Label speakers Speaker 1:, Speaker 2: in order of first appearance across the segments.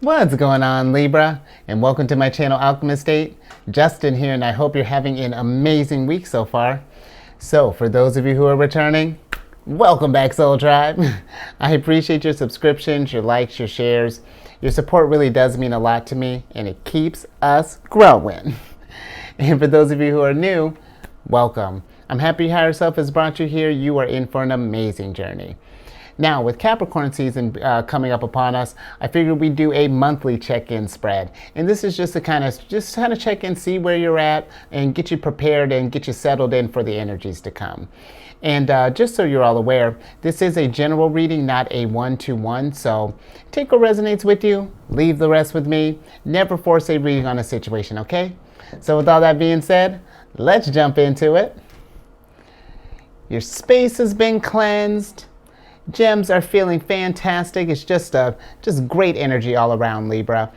Speaker 1: What's going on, Libra? And welcome to my channel, Alchemist. Justin here, and I hope you're having an amazing week so far. So, for those of you who are returning, welcome back, Soul Tribe. I appreciate your subscriptions, your likes, your shares. Your support really does mean a lot to me, and it keeps us growing. And for those of you who are new, welcome. I'm happy Higher Self has brought you here. You are in for an amazing journey. Now, with Capricorn season coming up upon us, I figured we'd do a monthly check-in spread. And this is just to kind of check in, see where you're at, and get you prepared and get you settled in for the energies to come. And just so you're all aware, this is a general reading, not a one-to-one. So take what resonates with you, leave the rest with me. Never force a reading on a situation, okay? So with all that being said, let's jump into it. Your space has been cleansed. Gems are feeling fantastic. It's just great energy all around, Libra.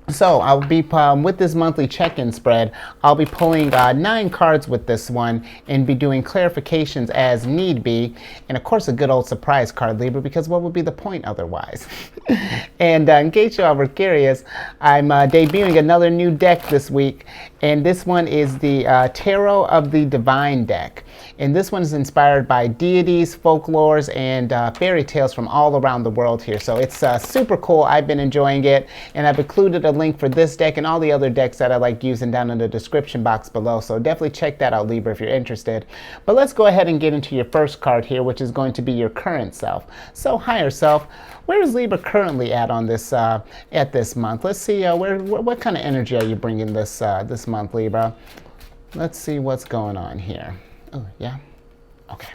Speaker 1: So I'll be, with this monthly check-in spread, I'll be pulling 9 cards with this one and be doing clarifications as need be. And of course, a good old surprise card, Libra, because what would be the point otherwise? And in case you all were curious, I'm debuting another new deck this week. And this one is the Tarot of the Divine deck. And this one is inspired by deities, folklores, and fairy tales from all around the world here. So it's super cool. I've been enjoying it. And I've included a link for this deck and all the other decks that I like using down in the description box below. So definitely check that out, Libra, if you're interested. But let's go ahead and get into your first card here, which is going to be your current self. So Higher Self, where is Libra currently at on this at this month? Let's see what kind of energy are you bringing this month, Libra? Let's see what's going on here. Oh, yeah? Okay.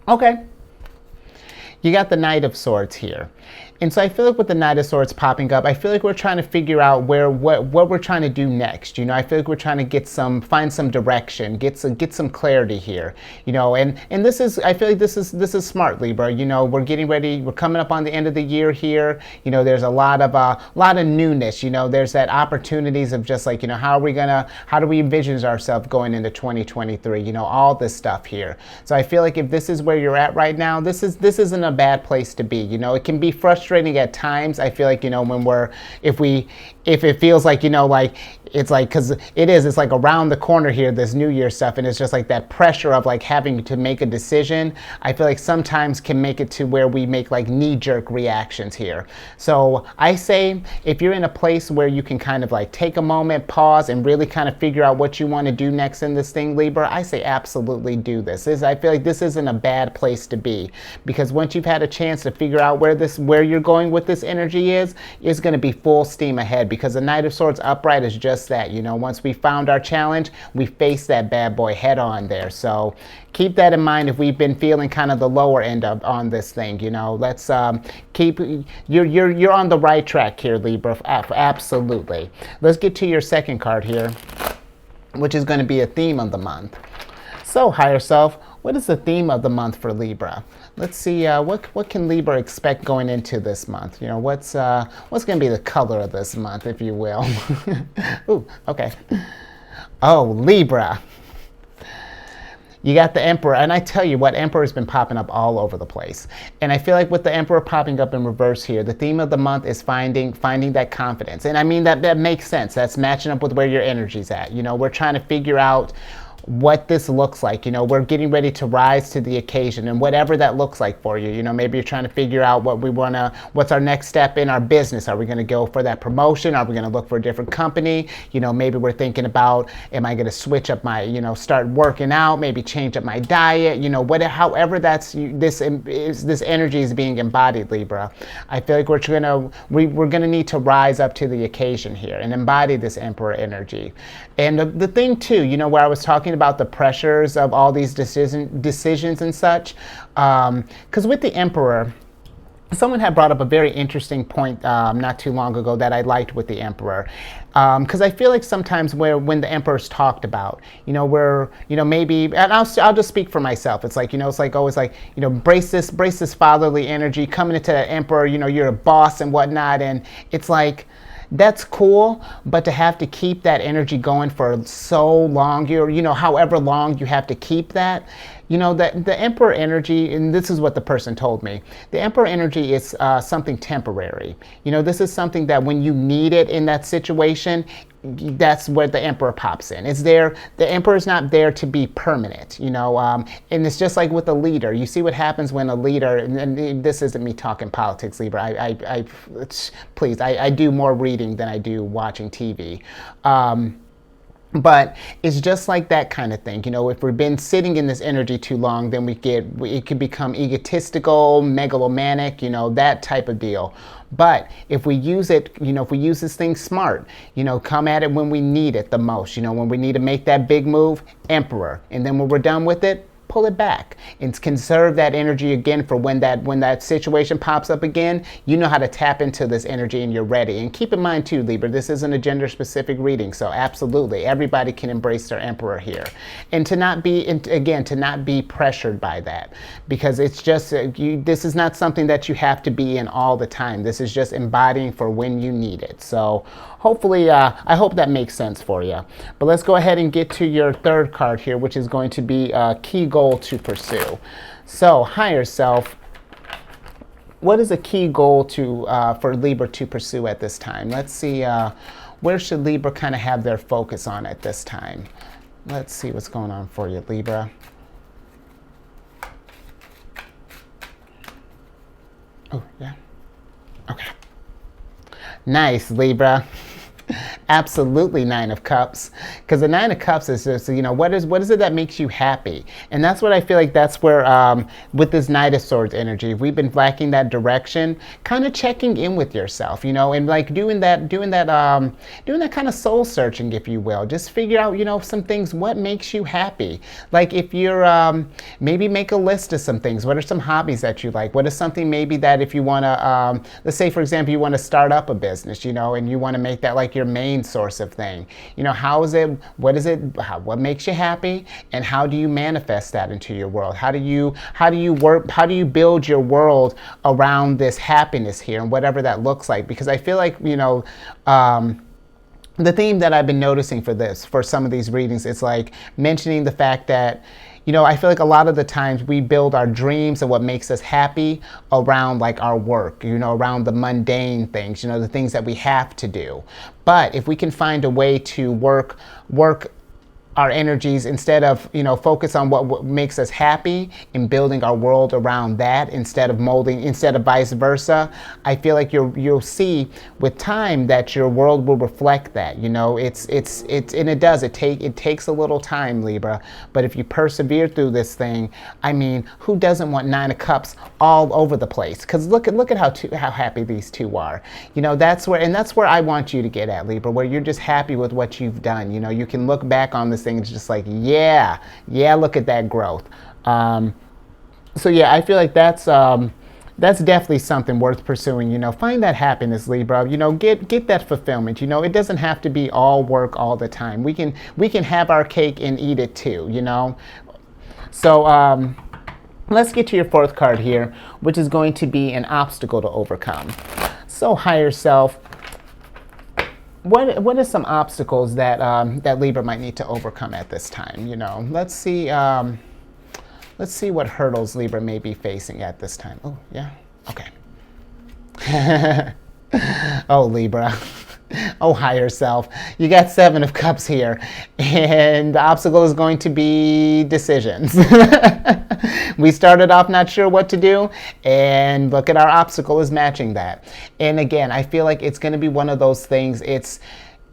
Speaker 1: Okay. You got the Knight of Swords here. And so I feel like with the Knight of Swords popping up, I feel like we're trying to figure out what we're trying to do next. You know, I feel like we're trying to find some direction, get some clarity here. You know, and this is, I feel like this is smart, Libra. You know, we're getting ready, we're coming up on the end of the year here. You know, there's a lot of newness. You know, there's that opportunities of just like, you know, how do we envision ourselves going into 2023? You know, all this stuff here. So I feel like if this is where you're at right now, this isn't a bad place to be. You know, it can be frustrating at times. I feel like, you know, when if it feels like, you know, like it's like, because it's like around the corner here, this New Year stuff, and it's just like that pressure of like having to make a decision. I feel like sometimes can make it to where we make like knee-jerk reactions here. So I say if you're in a place where you can kind of like take a moment, pause, and really kind of figure out what you want to do next in this thing, Libra, I say absolutely do this. I feel like this isn't a bad place to be, because once you've had a chance to figure out where you're going with this energy is going to be full steam ahead, because the Knight of Swords upright is just that. You know, once we found our challenge, we face that bad boy head on there. So keep that in mind if we've been feeling kind of the lower end on this thing. You know, let's keep you're on the right track here, Libra. Absolutely. Let's get to your second card here, which is going to be a theme of the month. So Higher Self, what is the theme of the month for Libra? Let's see, what can Libra expect going into this month? You know, what's going to be the color of this month, if you will? Ooh, okay. Oh, Libra. You got the Emperor, and I tell you what, Emperor's been popping up all over the place. And I feel like with the Emperor popping up in reverse here, the theme of the month is finding that confidence. And I mean, that makes sense. That's matching up with where your energy's at. You know, we're trying to figure out what this looks like. You know, we're getting ready to rise to the occasion, and whatever that looks like for you. You know, maybe you're trying to figure out what's our next step in our business. Are we going to go for that promotion? Are we going to look for a different company? You know, maybe we're thinking about, am I going to switch up my, you know, start working out, maybe change up my diet, you know, however this energy is being embodied, Libra. I feel like we're going to need to rise up to the occasion here and embody this Emperor energy. And the thing too, you know, where I was talking about the pressures of all these decisions and such, because with the Emperor, someone had brought up a very interesting point not too long ago that I liked with the Emperor, because I feel like sometimes when the Emperor's talked about, you know, maybe, and I'll just speak for myself. It's like, you know, it's like always like, you know, brace this fatherly energy coming into that Emperor. You know, you're a boss and whatnot, and it's like, that's cool, but to have to keep that energy going for so long, you know, however long you have to keep that, You know, the Emperor energy, and this is what the person told me, the Emperor energy is something temporary. You know, this is something that when you need it in that situation, that's where the Emperor pops in. It's there. The Emperor is not there to be permanent, you know, and it's just like with a leader. You see what happens when a leader, and this isn't me talking politics, Libra. Please, I do more reading than I do watching TV. But it's just like that kind of thing. You know, if we've been sitting in this energy too long, then it could become egotistical, megalomaniac, you know, that type of deal. But if we use it, you know, if we use this thing smart, you know, come at it when we need it the most, you know, when we need to make that big move, Emperor. And then when we're done with it, pull it back and conserve that energy again for when that situation pops up again. You know how to tap into this energy and you're ready. And keep in mind too, Libra, this isn't a gender specific reading, so absolutely everybody can embrace their Emperor here, and to not be pressured by that, because it's just this is not something that you have to be in all the time. This is just embodying for when you need it. So hopefully, I hope that makes sense for you. But let's go ahead and get to your third card here, which is going to be a key goal to pursue. So, higher self, what is a key goal for Libra to pursue at this time? Let's see, where should Libra kind of have their focus on at this time? Let's see what's going on for you, Libra. Oh, yeah. Okay. Nice, Libra. Absolutely, Nine of Cups, because the Nine of Cups is just, you know, what is it that makes you happy? And that's what I feel like that's where with this Knight of Swords energy, if we've been lacking that direction, kind of checking in with yourself, you know, and like doing that kind of soul searching, if you will. Just figure out, you know, some things, what makes you happy. Like if you're maybe make a list of some things. What are some hobbies that you like? What is something maybe that if you want to, let's say for example, you want to start up a business, you know, and you want to make that like your main source of thing. You know, what makes you happy, and how do you manifest that into your world? How do you build your world around this happiness here, and whatever that looks like? Because I feel like, you know, the theme that I've been noticing for some of these readings, it's like mentioning the fact that, you know, I feel like a lot of the times we build our dreams and what makes us happy around like our work, you know, around the mundane things, you know, the things that we have to do. But if we can find a way to work our energies, instead of, you know, focus on what makes us happy and building our world around that instead of vice versa, I feel like you'll see with time that your world will reflect that. You know, it takes a little time, Libra, but if you persevere through this thing, I mean, who doesn't want Nine of Cups all over the place? Because look at how happy these two are. You know, that's where I want you to get at, Libra, where you're just happy with what you've done. You know, you can look back on this thing, it's just like, yeah, look at that growth. So yeah, I feel like that's definitely something worth pursuing. You know, find that happiness, Libra. You know, get that fulfillment. You know, it doesn't have to be all work all the time. We can have our cake and eat it too, you know. So let's get to your fourth card here, which is going to be an obstacle to overcome. So higher self, what are some obstacles that that Libra might need to overcome at this time? You know, let's see what hurdles Libra may be facing at this time. Oh, yeah, okay. Oh, Libra. Oh, higher self. You got Seven of Cups here, and the obstacle is going to be decisions. We started off not sure what to do, and look at our obstacle is matching that. And again, I feel like it's going to be one of those things.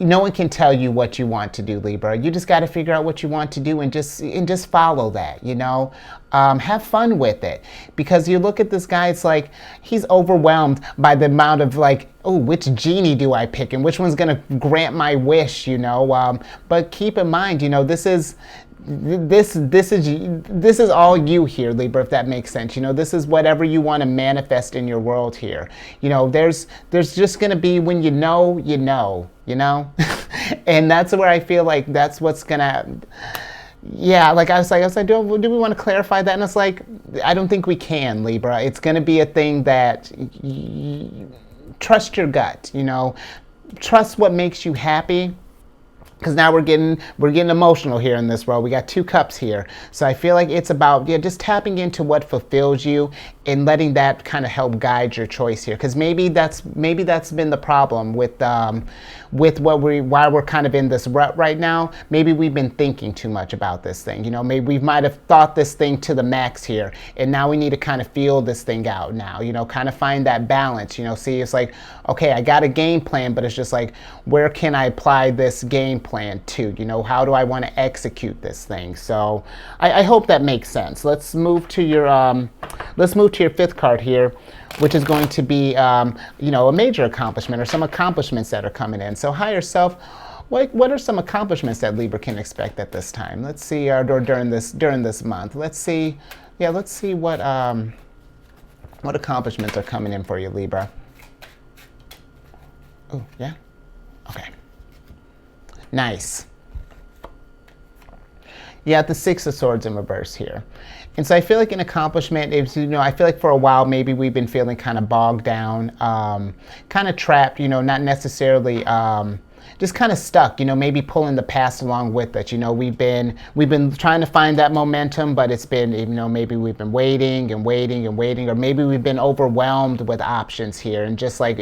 Speaker 1: No one can tell you what you want to do, Libra. You just got to figure out what you want to do and just follow that, you know. Have fun with it, because you look at this guy, it's like he's overwhelmed by the amount of like, oh, which genie do I pick and which one's going to grant my wish, you know. But keep in mind, you know, this is all you here, Libra, if that makes sense. You know, this is whatever you want to manifest in your world here. You know, there's just going to be, when you know, and that's where I feel like that's what's going to, yeah, like I was like, do we want to clarify that? And it's like, I don't think we can, Libra. It's going to be a thing that trust your gut, you know, trust what makes you happy. because now we're getting emotional here in this role. We got 2 cups here. So I feel like it's about just tapping into what fulfills you and letting that kind of help guide your choice here. Because maybe that's been the problem with why we're kind of in this rut right now. Maybe we've been thinking too much about this thing. You know, maybe we might have thought this thing to the max here, and now we need to kind of feel this thing out now. You know, kind of find that balance. You know, see, it's like, okay, I got a game plan, but it's just like, where can I apply this game plan to? You know, how do I want to execute this thing? So I hope that makes sense. Let's move to your 5th card here, which is going to be you know, a major accomplishment or some accomplishments that are coming in. So higher self, what are some accomplishments that Libra can expect at this time? Let's see, or during this month. Let's see what accomplishments are coming in for you, Libra. Oh, yeah? Okay. Nice. You got the 6 of Swords in reverse here. And so I feel like an accomplishment is, you know, I feel like for a while maybe we've been feeling kind of bogged down, kind of trapped, you know, not necessarily just kind of stuck, you know, maybe pulling the past along with us. You know, we've been trying to find that momentum, but it's been, you know, maybe we've been waiting and waiting and waiting, or maybe we've been overwhelmed with options here, and just like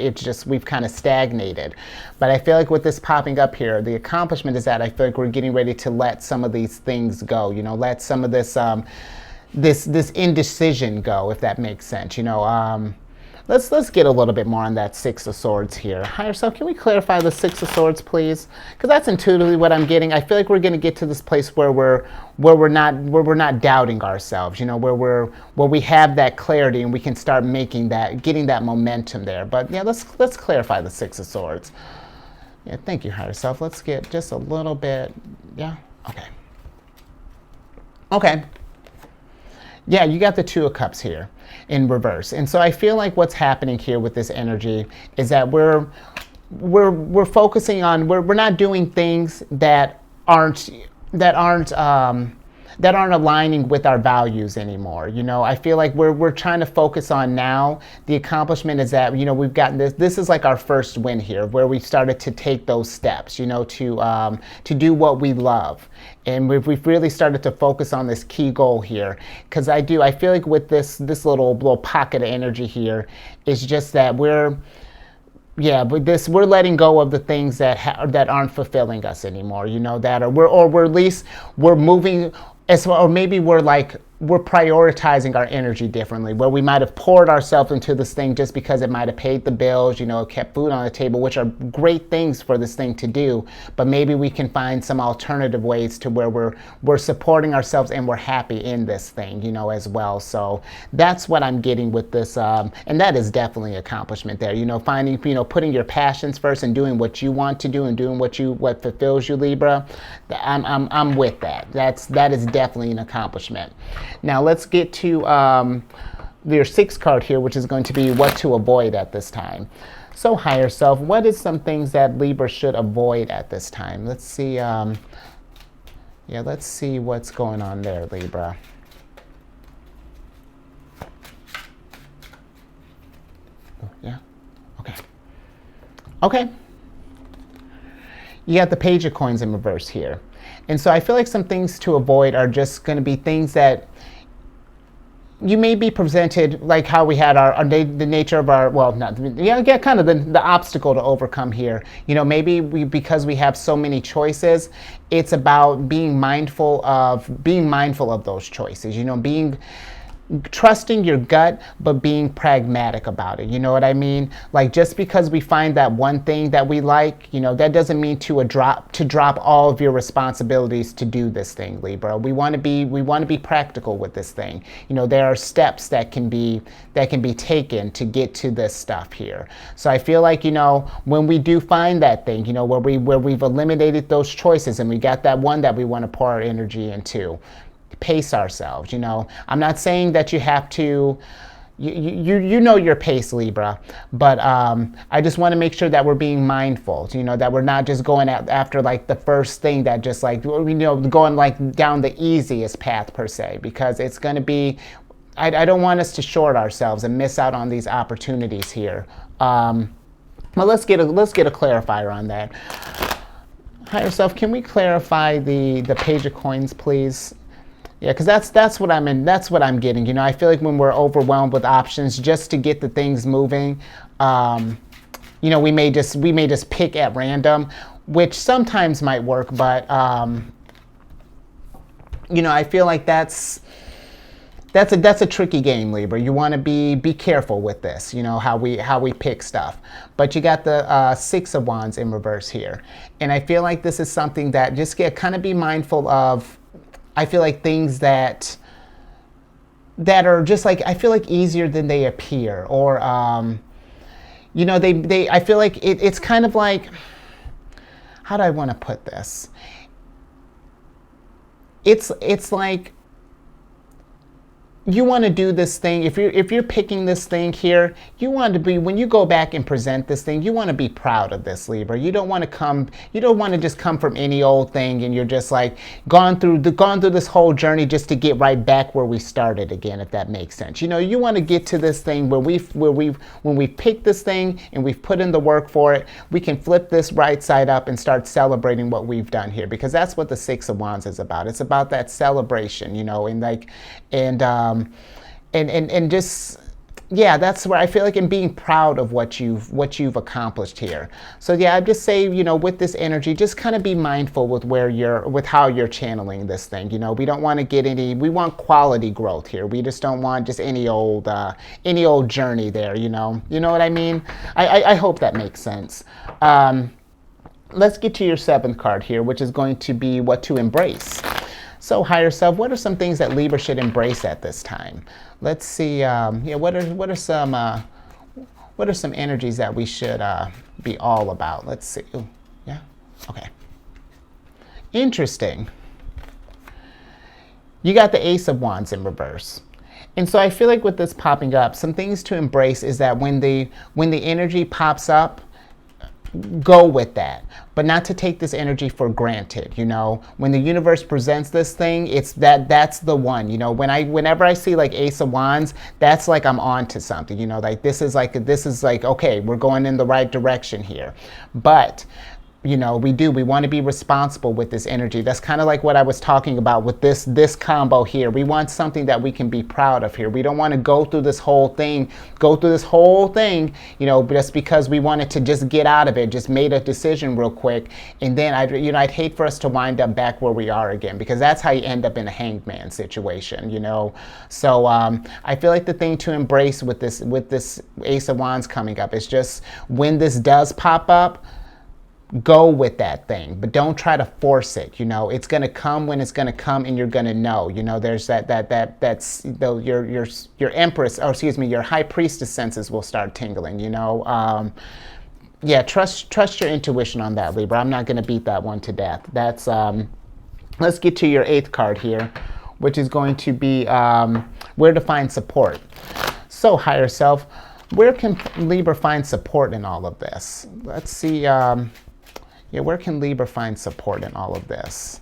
Speaker 1: we've kind of stagnated. But I feel like with this popping up here, the accomplishment is that I feel like we're getting ready to let some of these things go, you know, let some of this this indecision go, if that makes sense. You know, let's get a little bit more on that 6 of Swords here. Higher self, can we clarify the 6 of Swords, please? Because that's intuitively what I'm getting. I feel like we're going to get to this place where we're not doubting ourselves. You know, where we have that clarity and we can start getting that momentum there. But yeah, let's clarify the 6 of Swords. Yeah, thank you, higher self. Let's get just a little bit. Yeah. Okay. Okay. Yeah, you got the 2 of Cups here in reverse. And so I feel like what's happening here with this energy is that we're focusing on, we're not doing things that aren't aligning with our values anymore. You know, I feel like we're trying to focus on now. The accomplishment is that, you know, we've gotten this is like our first win here, where we started to take those steps, you know, to do what we love. And we've really started to focus on this key goal here. Because I feel like with this little pocket of energy here, it's just that we're letting go of the things that aren't fulfilling us anymore, you know, we're at least we're moving as well, or maybe we're prioritizing our energy differently, where we might have poured ourselves into this thing just because it might have paid the bills, you know, kept food on the table, which are great things for this thing to do. But maybe we can find some alternative ways to where we're supporting ourselves and we're happy in this thing, you know, as well. So that's what I'm getting with this, and that is definitely an accomplishment there. You know, finding, you know, putting your passions first and doing what you want to do and doing what fulfills you, Libra. I'm with that. That is definitely an accomplishment. Now let's get to your 6th card here, which is going to be what to avoid at this time. So higher self, what is some things that Libra should avoid at this time? Let's see. Let's see what's going on there, Libra. Oh, yeah. Okay. Okay. You got the Page of Coins in reverse here. And so I feel like some things to avoid are just going to be things that you may be presented, like how we had the nature of our, well, not, yeah, kind of the obstacle to overcome here. You know, maybe because we have so many choices, it's about being mindful of those choices. You know, trusting your gut, but being pragmatic about it. You know what I mean? Like, just because we find that one thing that we like, you know, that doesn't mean to drop all of your responsibilities to do this thing, Libra. We want to be practical with this thing. You know, there are steps that can be taken to get to this stuff here. So I feel like, you know, when we do find that thing, you know, where we've eliminated those choices and we got that one that we want to pour our energy into, pace ourselves. You know, I'm not saying that you have to, you know your pace, Libra, but I just want to make sure that we're being mindful, you know, that we're not just going after like the first thing that just like, you know, going like down the easiest path per se, because it's going to be, I don't want us to short ourselves and miss out on these opportunities here. Well, let's get a clarifier on that. Higher self, can we clarify the Page of Coins, please? Yeah, because that's what I'm in. That's what I'm getting. You know, I feel like when we're overwhelmed with options, just to get the things moving, you know, we may just pick at random, which sometimes might work, but you know, I feel like that's a tricky game, Libra. You want to be careful with this, you know, how we pick stuff. But you got the Six of Wands in reverse here. And I feel like this is something that just kind of be mindful of. I feel like things that are just like, I feel like easier than they appear. Or, you know, I feel like it's kind of like, how do I want to put this? It's like, you want to do this thing, if you're picking this thing here, you want to be, when you go back and present this thing, you want to be proud of this, Libra. You don't want to just come from any old thing and you're just like gone through this whole journey just to get right back where we started again, if that makes sense. You know, you want to get to this thing when we've picked this thing and we've put in the work for it, we can flip this right side up and start celebrating what we've done here, because that's what the Six of Wands is about. It's about that celebration, you know, and just, yeah, that's where I feel like, in being proud of what you've accomplished here. So yeah, I'd just say, you know, with this energy, just kind of be mindful with how you're channeling this thing. You know, we don't want to get we want quality growth here. We just don't want just any old journey there, you know what I mean? I hope that makes sense. Let's get to your 7th card here, which is going to be what to embrace. So higher self, what are some things that Libra should embrace at this time? Let's see. Yeah, what are some energies that we should be all about? Let's see. Ooh, yeah. Okay. Interesting. You got the Ace of Wands in reverse. And so I feel like with this popping up, some things to embrace is that when the energy pops up, go with that, but not to take this energy for granted. You know, when the universe presents this thing, that's the one. You know, whenever I see like Ace of Wands, that's like I'm on to something. You know, like this is like okay, we're going in the right direction here. But you know, we want to be responsible with this energy. That's kind of like what I was talking about with this combo here. We want something that we can be proud of here. We don't want to go through this whole thing, you know, just because we wanted to just get out of it, just made a decision real quick. And then I'd hate for us to wind up back where we are again, because that's how you end up in a hanged man situation, you know? So I feel like the thing to embrace with this Ace of Wands coming up is just, when this does pop up, go with that thing, but don't try to force it. You know, it's going to come when it's going to come, and you're going to know. You know, there's that's your Empress, or excuse me, your High Priestess senses will start tingling. You know, yeah, trust your intuition on that, Libra. I'm not going to beat that one to death. That's let's get to your 8th card here, which is going to be where to find support. So higher self, where can Libra find support in all of this? Let's see. Yeah, where can Libra find support in all of this?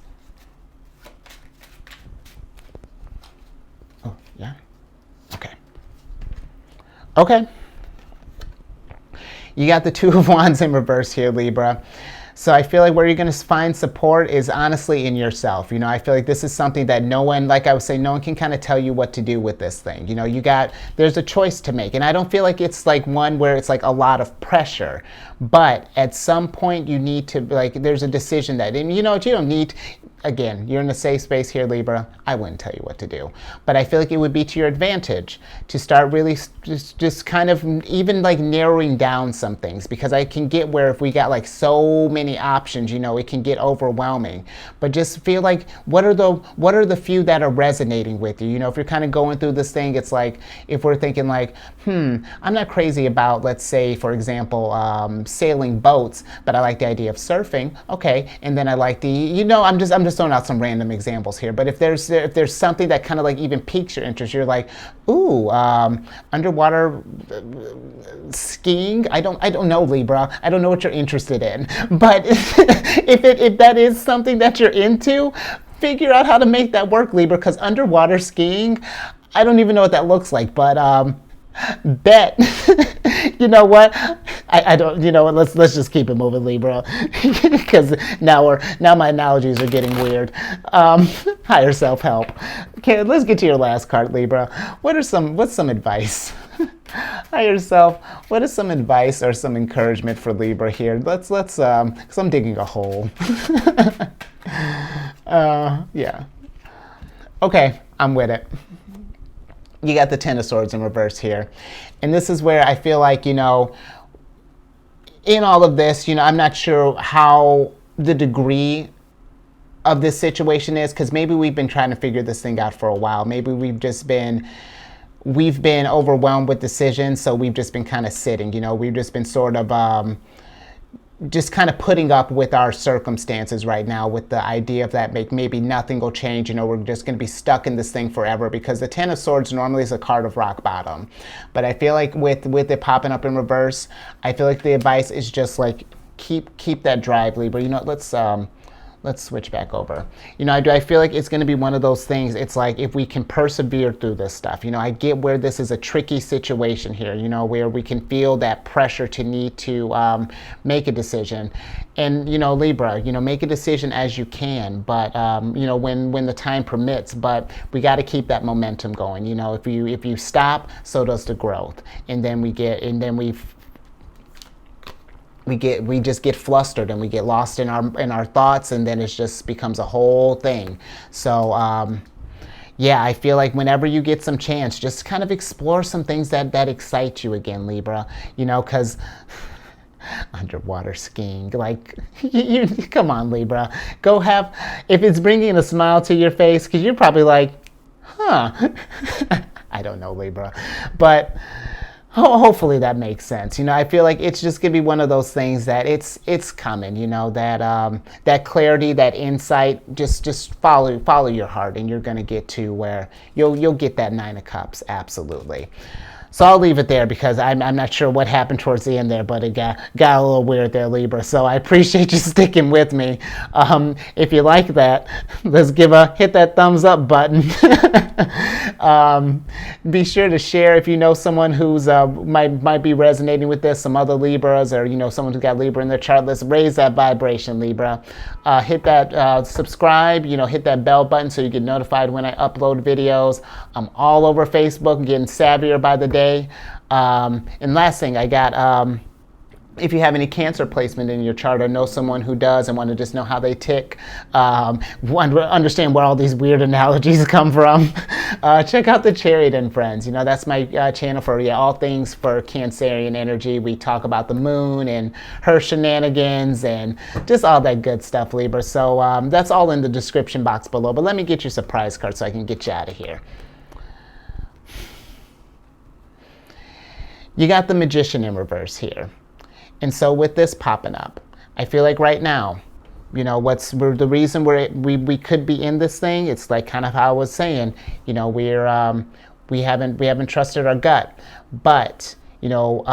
Speaker 1: Oh, yeah? Okay. Okay. You got the Two of Wands in reverse here, Libra. So I feel like where you're going to find support is honestly in yourself. You know, I feel like this is something that no one, like I was saying, no one can kind of tell you what to do with this thing. You know, there's a choice to make. And I don't feel like it's like one where it's like a lot of pressure. But at some point you need to, like, there's a decision that, and you know, you don't need, again, you're in a safe space here, Libra. I wouldn't tell you what to do. But I feel like it would be to your advantage to start really just kind of even like narrowing down some things, because I can get where if we got like so many options, you know, it can get overwhelming. But just feel like, what are the few that are resonating with you? You know, if you're kind of going through this thing, it's like, if we're thinking like, I'm not crazy about, let's say, for example, sailing boats, but I like the idea of surfing. Okay, and then I like the, you know, I'm just throwing out some random examples here. But if there's something that kind of like even piques your interest, you're like, ooh, underwater skiing. I don't know, Libra. I don't know what you're interested in. But if that is something that you're into, figure out how to make that work, Libra. Because underwater skiing, I don't even know what that looks like. But bet, you know what? I don't, you know what, let's just keep it moving, Libra, because now my analogies are getting weird. Higher self-help. Okay, let's get to your last card, Libra. What's some advice? Higher self, what is some advice or some encouragement for Libra here? Let's because I'm digging a hole. Yeah. Okay, I'm with it. You got the Ten of Swords in reverse here. And this is where I feel like, you know, in all of this, you know, I'm not sure how the degree of this situation is, because maybe we've been trying to figure this thing out for a while. Maybe we've been overwhelmed with decisions, so we've just been kind of sitting, you know, we've just been sort of just kind of putting up with our circumstances right now, with the idea of that maybe nothing will change, you know, we're just going to be stuck in this thing forever, because the Ten of Swords normally is a card of rock bottom. But I feel like with it popping up in reverse, I feel like the advice is just like keep that drive, Libra. You know, let's switch back over. You know, I feel like it's going to be one of those things. It's like, if we can persevere through this stuff, you know, I get where this is a tricky situation here, you know, where we can feel that pressure to need to make a decision. And, you know, Libra, you know, make a decision as you can, but, you know, when the time permits, but we got to keep that momentum going. You know, if you stop, so does the growth. And then we just get flustered and we get lost in our thoughts, and then it just becomes a whole thing. So yeah, I feel like whenever you get some chance, just kind of explore some things that excite you again, Libra. You know, because underwater skiing, like, you come on, Libra, go have, if it's bringing a smile to your face, because you're probably like, huh. I don't know, Libra, but hopefully that makes sense. You know, I feel like it's just gonna be one of those things that it's coming. You know, that clarity, that insight. Just follow your heart, and you're gonna get to where you'll get that Nine of Cups. Absolutely. So I'll leave it there, because I'm not sure what happened towards the end there, but it got a little weird there, Libra. So I appreciate you sticking with me. If you like that, let's hit that thumbs up button. Be sure to share if you know someone who's might be resonating with this, some other Libras, or you know someone who's got Libra in their chart. Let's raise that vibration, Libra. Hit that subscribe, you know, hit that bell button so you get notified when I upload videos. I'm all over Facebook, getting savvier by the day. And last thing, I got, if you have any Cancer placement in your chart, or know someone who does and want to just know how they tick, understand where all these weird analogies come from, check out the Chariot and Friends. You know, that's my channel for all things for Cancerian energy. We talk about the moon and her shenanigans and just all that good stuff, Libra. So that's all in the description box below. But let me get you a surprise card so I can get you out of here. You got the Magician in reverse here. And so with this popping up, I feel like right now, you know, the reason we could be in this thing, it's like kind of how I was saying, you know, we haven't trusted our gut. But, you know,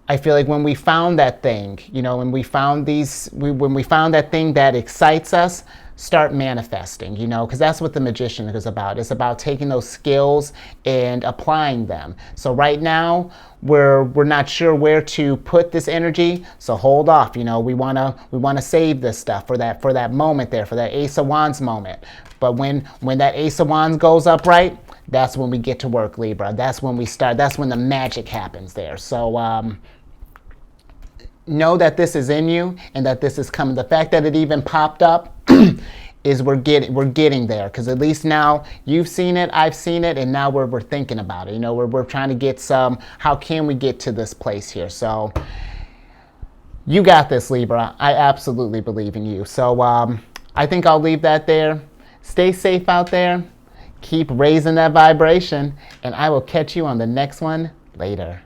Speaker 1: I feel like when we found that thing, you know, when we found that thing that excites us, start manifesting, you know, because that's what the Magician is about. It's about taking those skills and applying them. So right now, we're not sure where to put this energy, so hold off. You know, we wanna save this stuff for that moment there, for that Ace of Wands moment. But when that Ace of Wands goes up, right, that's when we get to work, Libra. That's when we start. That's when the magic happens there. So know that this is in you and that this is coming. The fact that it even popped up is we're getting there, because at least now you've seen it, I've seen it, and now we're thinking about it. You know, we're trying to get how can we get to this place here? So you got this, Libra. I absolutely believe in you. So I think I'll leave that there. Stay safe out there. Keep raising that vibration, and I will catch you on the next one later.